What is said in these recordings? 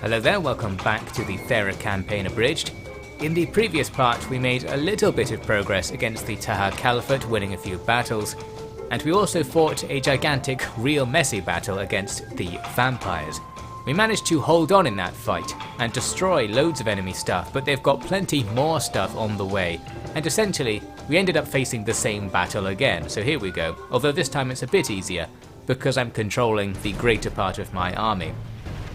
Hello there, welcome back to the Thera campaign Abridged. In the previous part we made a little bit of progress against the Taha Caliphate, winning a few battles, and we also fought a gigantic, real messy battle against the vampires. We managed to hold on in that fight and destroy loads of enemy stuff, but they've got plenty more stuff on the way, and essentially we ended up facing the same battle again, so here we go, although this time it's a bit easier because I'm controlling the greater part of my army.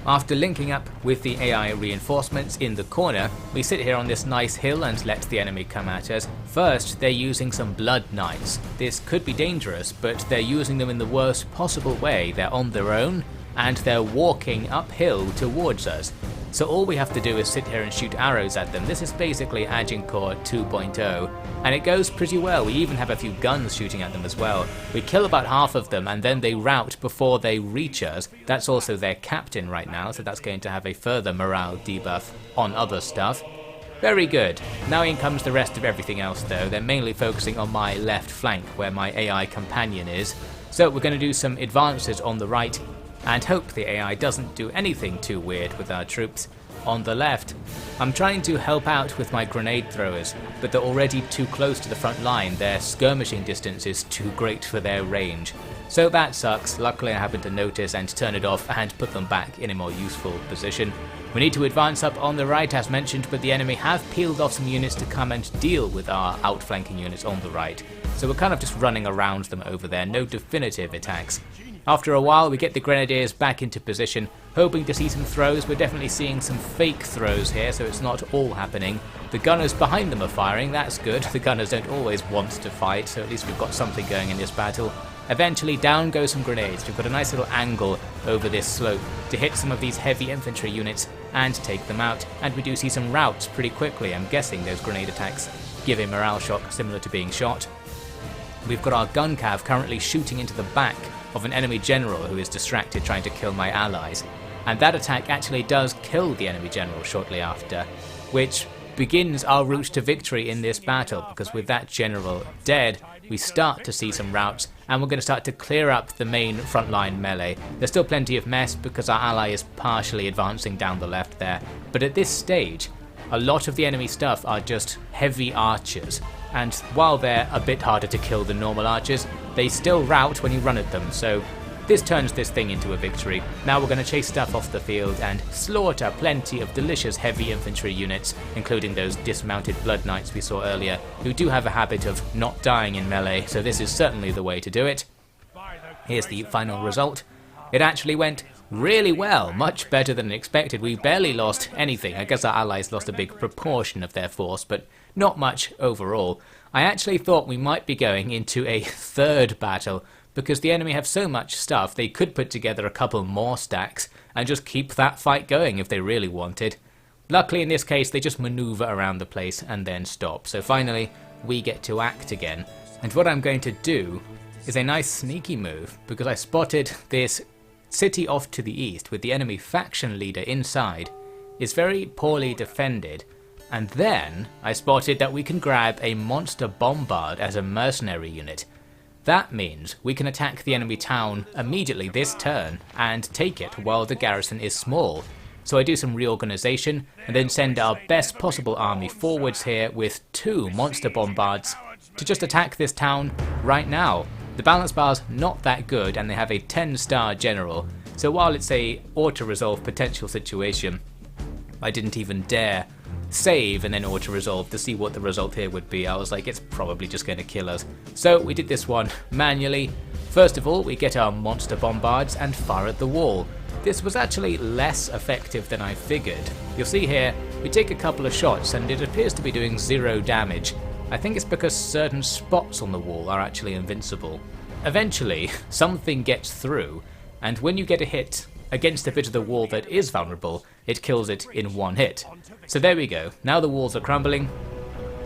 After linking up with the AI reinforcements in the corner, we sit here on this nice hill and let the enemy come at us. First, they're using some blood knights. This could be dangerous, but they're using them in the worst possible way. They're on their own, and they're walking uphill towards us. So all we have to do is sit here and shoot arrows at them. This is basically Agincourt 2.0, and it goes pretty well. We even have a few guns shooting at them as well. We kill about half of them, and then they rout before they reach us. That's also their captain right now, so that's going to have a further morale debuff on other stuff. Very good. Now in comes the rest of everything else though. They're mainly focusing on my left flank, where my AI companion is. So we're going to do some advances on the right, and hope the AI doesn't do anything too weird with our troops. On the left, I'm trying to help out with my grenade throwers, but they're already too close to the front line. Their skirmishing distance is too great for their range. So that sucks. Luckily I happened to notice and turn it off and put them back in a more useful position. We need to advance up on the right as mentioned, but the enemy have peeled off some units to come and deal with our outflanking units on the right. So we're kind of just running around them over there, no definitive attacks. After a while we get the grenadiers back into position, hoping to see some throws. We're definitely seeing some fake throws here, so it's not all happening. The gunners behind them are firing, that's good. The gunners don't always want to fight, so at least we've got something going in this battle. Eventually down go some grenades. We've got a nice little angle over this slope to hit some of these heavy infantry units and take them out. And we do see some routes pretty quickly. I'm guessing those grenade attacks give a morale shock similar to being shot. We've got our gun cav currently shooting into the back of an enemy general who is distracted trying to kill my allies. And that attack actually does kill the enemy general shortly after, which begins our route to victory in this battle, because with that general dead, we start to see some routes, and we're going to start to clear up the main frontline melee. There's still plenty of mess because our ally is partially advancing down the left there, but at this stage, a lot of the enemy stuff are just heavy archers, and while they're a bit harder to kill than normal archers, they still rout when you run at them, so this turns this thing into a victory. Now we're going to chase stuff off the field and slaughter plenty of delicious heavy infantry units, including those dismounted blood knights we saw earlier, who do have a habit of not dying in melee, so this is certainly the way to do it. Here's the final result. It actually went really well, much better than expected. We barely lost anything. I guess our allies lost a big proportion of their force, but not much overall. I actually thought we might be going into a third battle, because the enemy have so much stuff they could put together a couple more stacks and just keep that fight going if they really wanted. Luckily in this case they just maneuver around the place and then stop, so finally we get to act again. And what I'm going to do is a nice sneaky move, because I spotted this city off to the east with the enemy faction leader inside is very poorly defended, and then I spotted that we can grab a monster bombard as a mercenary unit. That means we can attack the enemy town immediately this turn and take it while the garrison is small. So I do some reorganization and then send our best possible army forwards here with 2 monster bombards to just attack this town right now. The balance bar's not that good and they have a 10-star general, so while it's a auto-resolve potential situation, I didn't even dare save and then auto-resolve to see what the result here would be. I was like, it's probably just going to kill us. So we did this one manually. First of all, we get our monster bombards and fire at the wall. This was actually less effective than I figured. You'll see here, we take a couple of shots and it appears to be doing 0 damage. I think it's because certain spots on the wall are actually invincible. Eventually, something gets through, and when you get a hit against a bit of the wall that is vulnerable, it kills it in 1 hit. So there we go, now the walls are crumbling.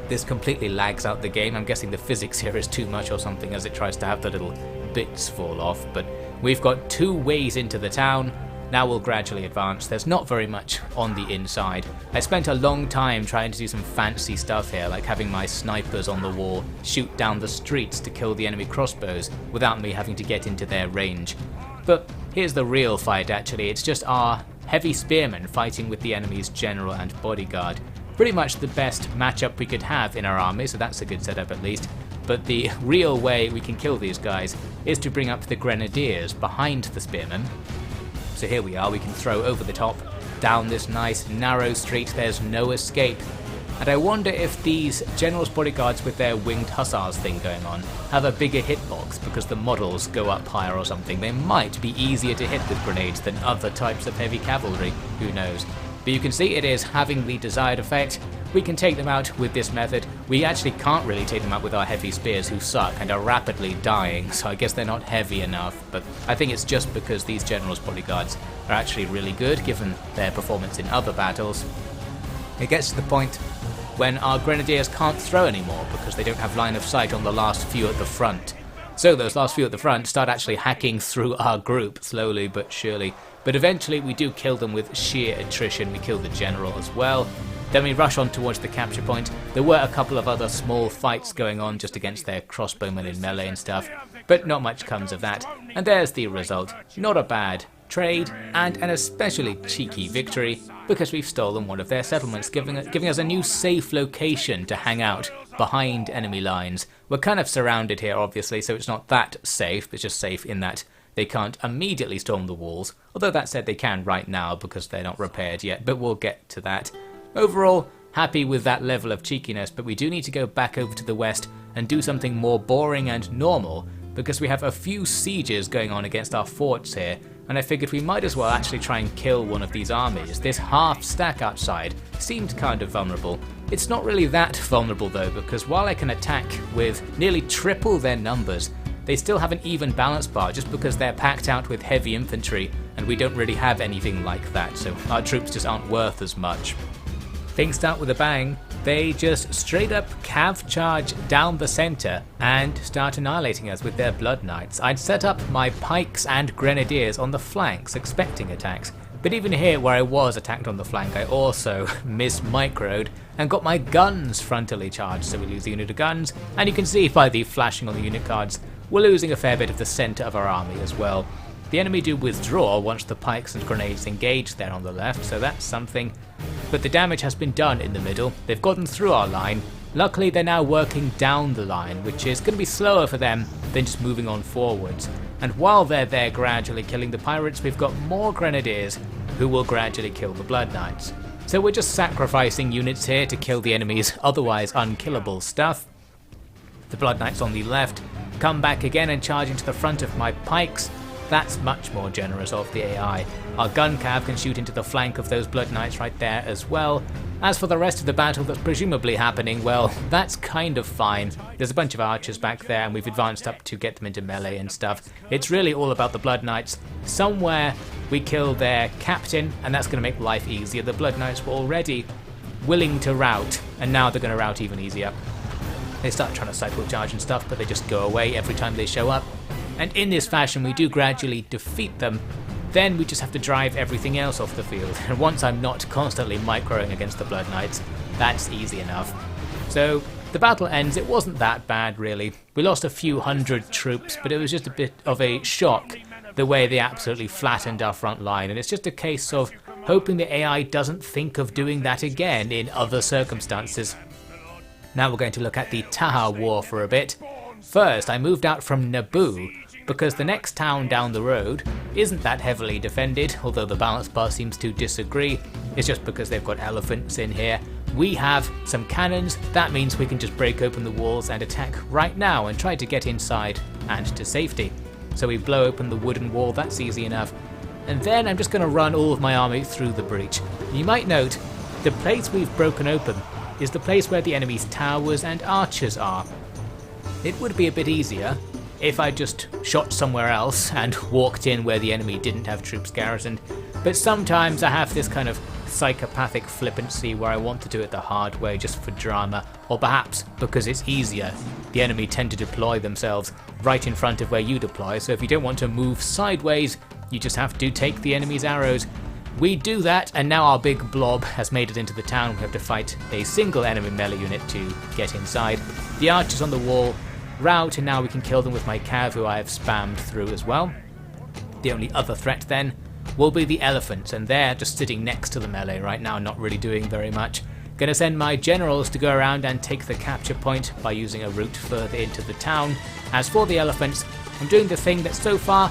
This completely lags out the game. I'm guessing the physics here is too much or something as it tries to have the little bits fall off, but we've got 2 ways into the town. Now we'll gradually advance. There's not very much on the inside. I spent a long time trying to do some fancy stuff here, like having my snipers on the wall shoot down the streets to kill the enemy crossbows without me having to get into their range. But here's the real fight actually. It's just our heavy spearmen fighting with the enemy's general and bodyguard. Pretty much the best matchup we could have in our army, so that's a good setup at least. But the real way we can kill these guys is to bring up the grenadiers behind the spearmen. So here we are, we can throw over the top, down this nice narrow street, there's no escape. And I wonder if these general's bodyguards with their winged hussars thing going on have a bigger hitbox because the models go up higher or something. They might be easier to hit with grenades than other types of heavy cavalry, who knows. But you can see it is having the desired effect. We can take them out with this method. We actually can't really take them out with our heavy spears, who suck and are rapidly dying, so I guess they're not heavy enough. But I think it's just because these general's bodyguards are actually really good given their performance in other battles. It gets to the point when our grenadiers can't throw anymore because they don't have line of sight on the last few at the front. So those last few at the front start actually hacking through our group slowly but surely. But eventually we do kill them with sheer attrition. We kill the general as well. Then we rush on towards the capture point. There were a couple of other small fights going on just against their crossbowmen in melee and stuff, but not much comes of that. And there's the result. Not a bad trade, and an especially cheeky victory, because we've stolen one of their settlements, giving us a new safe location to hang out behind enemy lines. We're kind of surrounded here, obviously, so it's not that safe. It's just safe in that they can't immediately storm the walls, although that said they can right now because they're not repaired yet, but we'll get to that. Overall, happy with that level of cheekiness, but we do need to go back over to the west and do something more boring and normal, because we have a few sieges going on against our forts here, and I figured we might as well actually try and kill one of these armies. This half stack outside seemed kind of vulnerable. It's not really that vulnerable though, because while I can attack with nearly triple their numbers, they still have an even balance bar just because they're packed out with heavy infantry, and we don't really have anything like that, so our troops just aren't worth as much. Things start with a bang. They just straight up cav charge down the center and start annihilating us with their blood knights. I'd set up my pikes and grenadiers on the flanks expecting attacks, but even here where I was attacked on the flank I also mis-microed and got my guns frontally charged, so we lose the unit of guns, and you can see by the flashing on the unit cards we're losing a fair bit of the center of our army as well. The enemy do withdraw once the pikes and grenades engage there on the left, so that's something. But the damage has been done in the middle. They've gotten through our line. Luckily they're now working down the line, which is going to be slower for them than just moving on forwards. And while they're there gradually killing the pirates, we've got more grenadiers who will gradually kill the blood knights. So we're just sacrificing units here to kill the enemy's otherwise unkillable stuff. The blood knights on the left come back again and charge into the front of my pikes. That's much more generous of the AI. Our gun cav can shoot into the flank of those blood knights right there as well. As for the rest of the battle that's presumably happening, well, that's kind of fine. There's a bunch of archers back there and we've advanced up to get them into melee and stuff. It's really all about the blood knights. Somewhere we kill their captain and that's going to make life easier. The blood knights were already willing to rout and now they're going to rout even easier. They start trying to cycle charge and stuff, but they just go away every time they show up. And in this fashion we do gradually defeat them. Then we just have to drive everything else off the field, and once I'm not constantly microing against the Blood Knights, that's easy enough. So the battle ends. It wasn't that bad really. We lost a few hundred troops, but it was just a bit of a shock the way they absolutely flattened our front line, and it's just a case of hoping the AI doesn't think of doing that again in other circumstances. Now we're going to look at the Taha War for a bit. First, I moved out from Naboo, because the next town down the road isn't that heavily defended, although the balance bar seems to disagree. It's just because they've got elephants in here. We have some cannons. That means we can just break open the walls and attack right now and try to get inside and to safety. So we blow open the wooden wall, that's easy enough. And then I'm just going to run all of my army through the breach. You might note, the place we've broken open is the place where the enemy's towers and archers are. It would be a bit easier if I just shot somewhere else and walked in where the enemy didn't have troops garrisoned, but sometimes I have this kind of psychopathic flippancy where I want to do it the hard way just for drama, or perhaps because it's easier. The enemy tend to deploy themselves right in front of where you deploy, so if you don't want to move sideways, you just have to take the enemy's arrows. We do that, and now our big blob has made it into the town. We have to fight a single enemy melee unit to get inside. The archers on the wall rout, and now we can kill them with my cav, who I have spammed through as well. The only other threat then will be the elephants, and they're just sitting next to the melee right now, not really doing very much. Gonna send my generals to go around and take the capture point by using a route further into the town. As for the elephants, I'm doing the thing that so far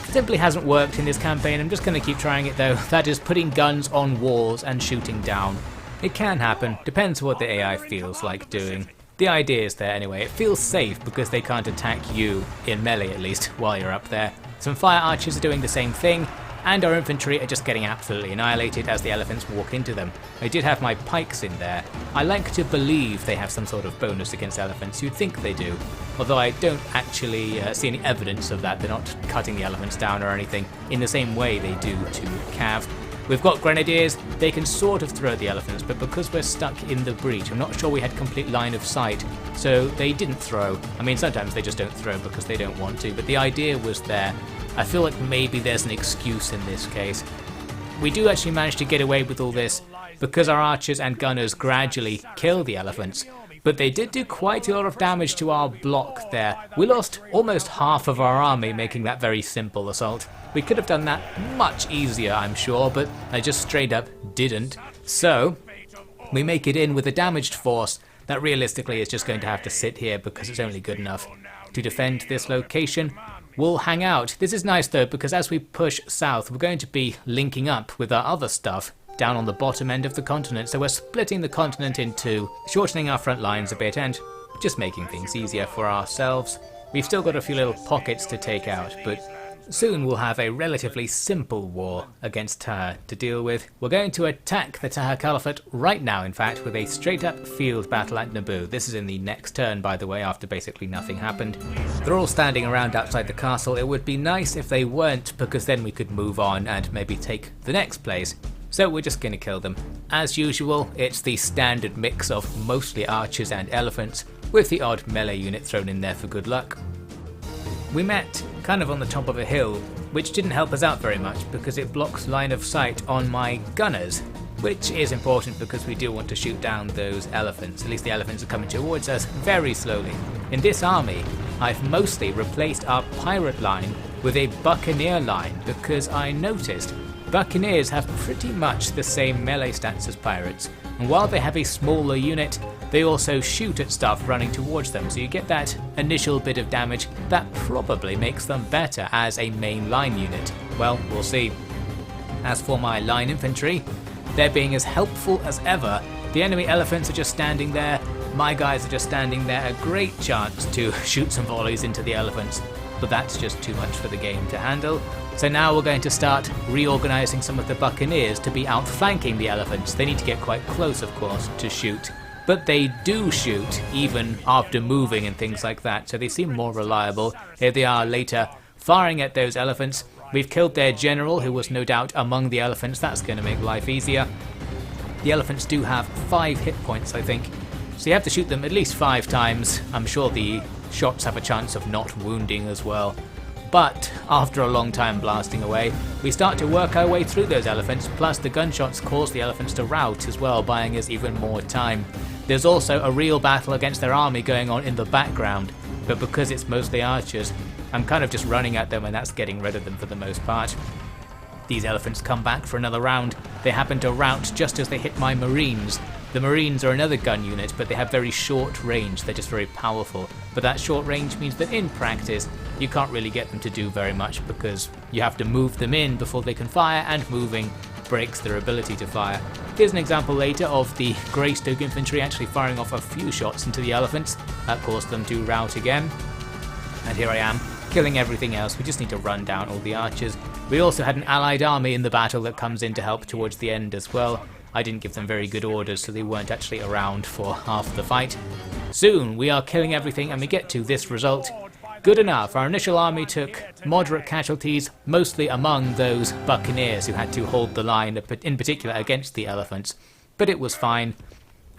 simply hasn't worked in this campaign. I'm just gonna keep trying it though. That is putting guns on walls and shooting down. It can happen, depends what the AI feels like doing. The idea is there anyway. It feels safe because they can't attack you, in melee at least, while you're up there. Some fire archers are doing the same thing, and our infantry are just getting absolutely annihilated as the elephants walk into them. I did have my pikes in there. I like to believe they have some sort of bonus against elephants. You'd think they do, although I don't actually see any evidence of that. They're not cutting the elephants down or anything in the same way they do to cav. We've got grenadiers. They can sort of throw the elephants, but because we're stuck in the breach, I'm not sure we had complete line of sight, so they didn't throw. I mean, sometimes they just don't throw because they don't want to, but the idea was there. I feel like maybe there's an excuse in this case. We do actually manage to get away with all this because our archers and gunners gradually kill the elephants, but they did do quite a lot of damage to our block there. We lost almost half of our army making that very simple assault. We could have done that much easier, I'm sure, but I just straight up didn't. So we make it in with a damaged force that realistically is just going to have to sit here because it's only good enough to defend this location. We'll hang out. This is nice though, because as we push south, we're going to be linking up with our other stuff down on the bottom end of the continent. So we're splitting the continent in two, shortening our front lines a bit and just making things easier for ourselves. We've still got a few little pockets to take out, but soon we'll have a relatively simple war against Taha to deal with. We're going to attack the Taha Caliphate right now, in fact, with a straight-up field battle at Naboo. This is in the next turn, by the way, after basically nothing happened. They're all standing around outside the castle. It would be nice if they weren't, because then we could move on and maybe take the next place. So we're just going to kill them. As usual, it's the standard mix of mostly archers and elephants, with the odd melee unit thrown in there for good luck. We met kind of on the top of a hill, which didn't help us out very much because it blocks line of sight on my gunners, which is important because we do want to shoot down those elephants. At least the elephants are coming towards us very slowly. In this army, I've mostly replaced our pirate line with a buccaneer line because I noticed buccaneers have pretty much the same melee stats as pirates, and while they have a smaller unit, they also shoot at stuff running towards them, so you get that initial bit of damage that probably makes them better as a main line unit. Well, we'll see. As for my line infantry, they're being as helpful as ever. The enemy elephants are just standing there, my guys are just standing there, a great chance to shoot some volleys into the elephants, but that's just too much for the game to handle. So now we're going to start reorganizing some of the buccaneers to be outflanking the elephants. They need to get quite close, of course, to shoot. But they do shoot even after moving and things like that, so they seem more reliable. Here they are later, firing at those elephants. We've killed their general, who was no doubt among the elephants. That's going to make life easier. The elephants do have 5 hit points, I think, so you have to shoot them at least 5 times. I'm sure the shots have a chance of not wounding as well. But after a long time blasting away, we start to work our way through those elephants, plus the gunshots cause the elephants to rout as well, buying us even more time. There's also a real battle against their army going on in the background, but because it's mostly archers, I'm kind of just running at them and that's getting rid of them for the most part. These elephants come back for another round. They happen to rout just as they hit my marines. The marines are another gun unit, but they have very short range. They're just very powerful. But that short range means that in practice, you can't really get them to do very much because you have to move them in before they can fire, and moving breaks their ability to fire. Here's an example later of the Greystoke infantry actually firing off a few shots into the elephants. That caused them to rout again. And here I am, killing everything else. We just need to run down all the archers. We also had an allied army in the battle that comes in to help towards the end as well. I didn't give them very good orders, so they weren't actually around for half the fight. Soon we are killing everything and we get to this result. Good enough. Our initial army took moderate casualties, mostly among those buccaneers who had to hold the line, in particular against the elephants. But it was fine.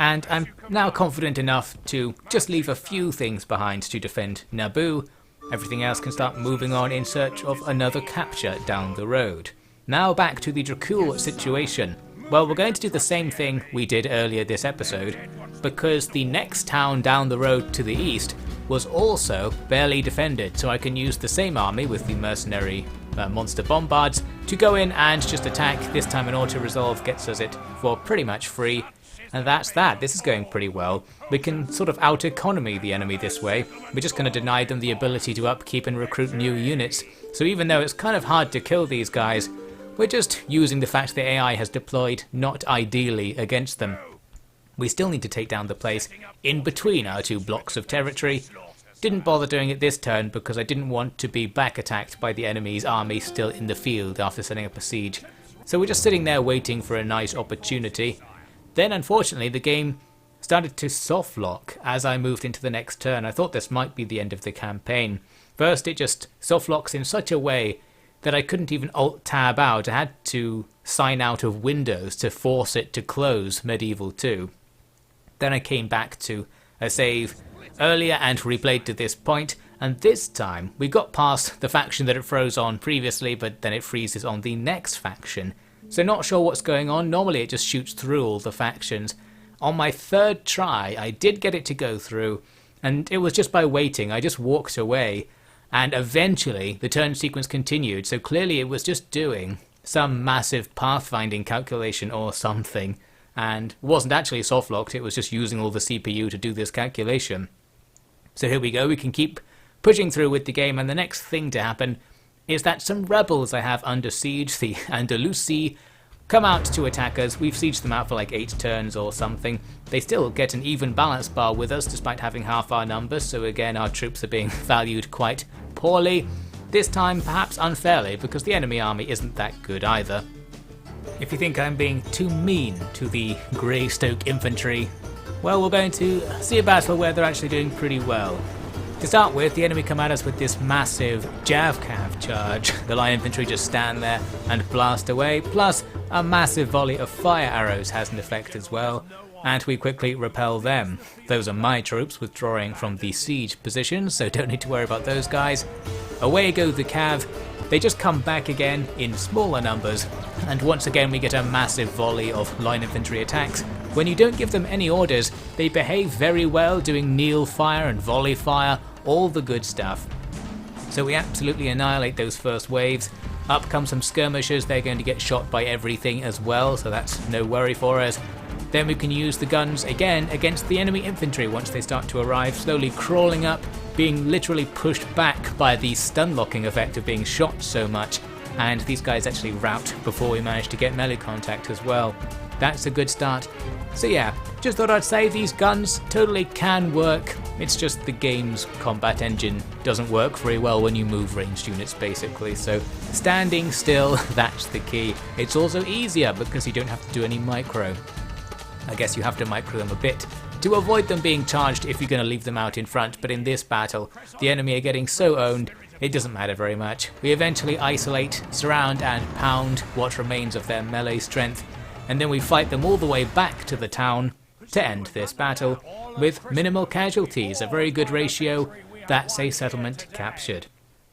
And I'm now confident enough to just leave a few things behind to defend Naboo. Everything else can start moving on in search of another capture down the road. Now back to the Dracul situation. Well, we're going to do the same thing we did earlier this episode, because the next town down the road to the east was also barely defended, so I can use the same army with the mercenary monster bombards to go in and just attack. This time an auto-resolve gets us it for pretty much free. And that's that. This is going pretty well. We can sort of out-economy the enemy this way. We're just going to deny them the ability to upkeep and recruit new units. So even though it's kind of hard to kill these guys, we're just using the fact that AI has deployed not ideally against them. We still need to take down the place in between our two blocks of territory. Didn't bother doing it this turn because I didn't want to be back attacked by the enemy's army still in the field after setting up a siege. So we're just sitting there waiting for a nice opportunity. Then unfortunately the game started to soft lock as I moved into the next turn. I thought this might be the end of the campaign. First it just soft locks in such a way that I couldn't even alt-tab out. I had to sign out of Windows to force it to close Medieval 2. Then I came back to a save earlier and replayed to this point, and this time we got past the faction that it froze on previously, but then it freezes on the next faction. So not sure what's going on. Normally it just shoots through all the factions. On my third try I did get it to go through, and it was just by waiting. I just walked away, and eventually the turn sequence continued, so clearly it was just doing some massive pathfinding calculation or something, and wasn't actually soft locked, it was just using all the CPU to do this calculation. So here we go, we can keep pushing through with the game, and the next thing to happen is that some rebels I have under siege, the Andalusi, come out to attack us. We've sieged them out for like 8 turns or something. They still get an even balance bar with us despite having half our numbers, so again our troops are being valued quite poorly. This time perhaps unfairly because the enemy army isn't that good either. If you think I'm being too mean to the Greystoke infantry, well, we're going to see a battle where they're actually doing pretty well. To start with, the enemy come at us with this massive Javcav charge. The light infantry just stand there and blast away, plus a massive volley of fire arrows has an effect as well, and we quickly repel them. Those are my troops withdrawing from the siege positions, so don't need to worry about those guys. Away go the Cav. They just come back again in smaller numbers, and once again we get a massive volley of line infantry attacks. When you don't give them any orders, they behave very well, doing kneel fire and volley fire, all the good stuff. So we absolutely annihilate those first waves. Up come some skirmishers, they're going to get shot by everything as well, so that's no worry for us. Then we can use the guns again against the enemy infantry once they start to arrive, slowly crawling up, being literally pushed back by the stun locking effect of being shot so much, and these guys actually rout before we manage to get melee contact as well. That's a good start. So yeah, just thought I'd say these guns totally can work. It's just the game's combat engine doesn't work very well when you move ranged units basically, so standing still, that's the key. It's also easier because you don't have to do any micro. I guess you have to micro them a bit to avoid them being charged if you're going to leave them out in front, but in this battle, the enemy are getting so owned, it doesn't matter very much. We eventually isolate, surround and pound what remains of their melee strength, and then we fight them all the way back to the town to end this battle with minimal casualties, a very good ratio. That's a settlement captured.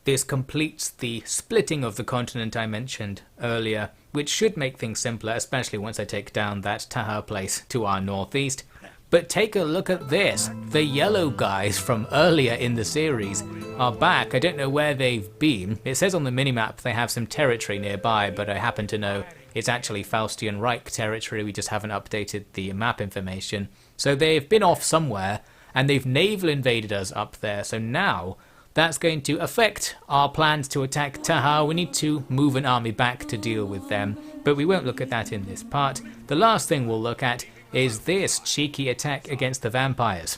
This completes the splitting of the continent I mentioned earlier, which should make things simpler, especially once I take down that Taha place to our northeast. But take a look at this. The yellow guys from earlier in the series are back. I don't know where they've been. It says on the minimap they have some territory nearby, but I happen to know it's actually Faustian Reich territory. We just haven't updated the map information. So they've been off somewhere, and they've naval invaded us up there. So now that's going to affect our plans to attack Taha. We need to move an army back to deal with them, but we won't look at that in this part. The last thing we'll look at is this cheeky attack against the vampires.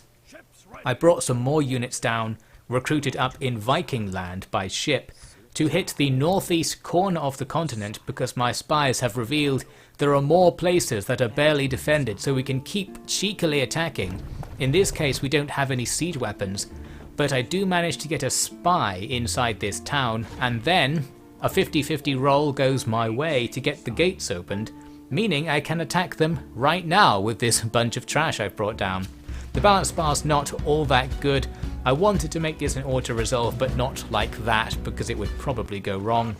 I brought some more units down, recruited up in Viking land by ship, to hit the northeast corner of the continent because my spies have revealed there are more places that are barely defended, so we can keep cheekily attacking. In this case we don't have any siege weapons, but I do manage to get a spy inside this town, and then a 50-50 roll goes my way to get the gates opened, meaning I can attack them right now with this bunch of trash I've brought down. The balance bar's not all that good. I wanted to make this an auto-resolve, but not like that because it would probably go wrong.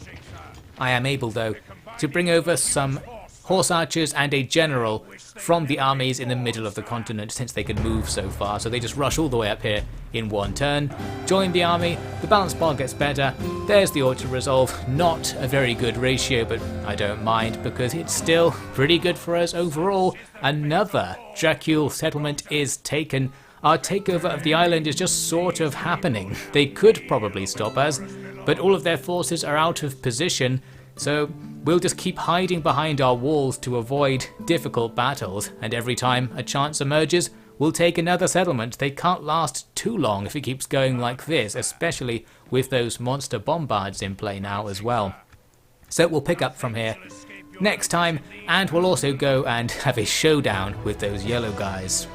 I am able though to bring over some horse archers and a general from the armies in the middle of the continent, since they can move so far. So they just rush all the way up here in one turn, join the army, the balance bar gets better, there's the auto-resolve. Not a very good ratio, but I don't mind because it's still pretty good for us overall. Another Dracul settlement is taken. Our takeover of the island is just sort of happening. They could probably stop us, but all of their forces are out of position, so we'll just keep hiding behind our walls to avoid difficult battles, and every time a chance emerges, we'll take another settlement. They can't last too long if it keeps going like this, especially with those monster bombards in play now as well. So we'll pick up from here next time, and we'll also go and have a showdown with those yellow guys.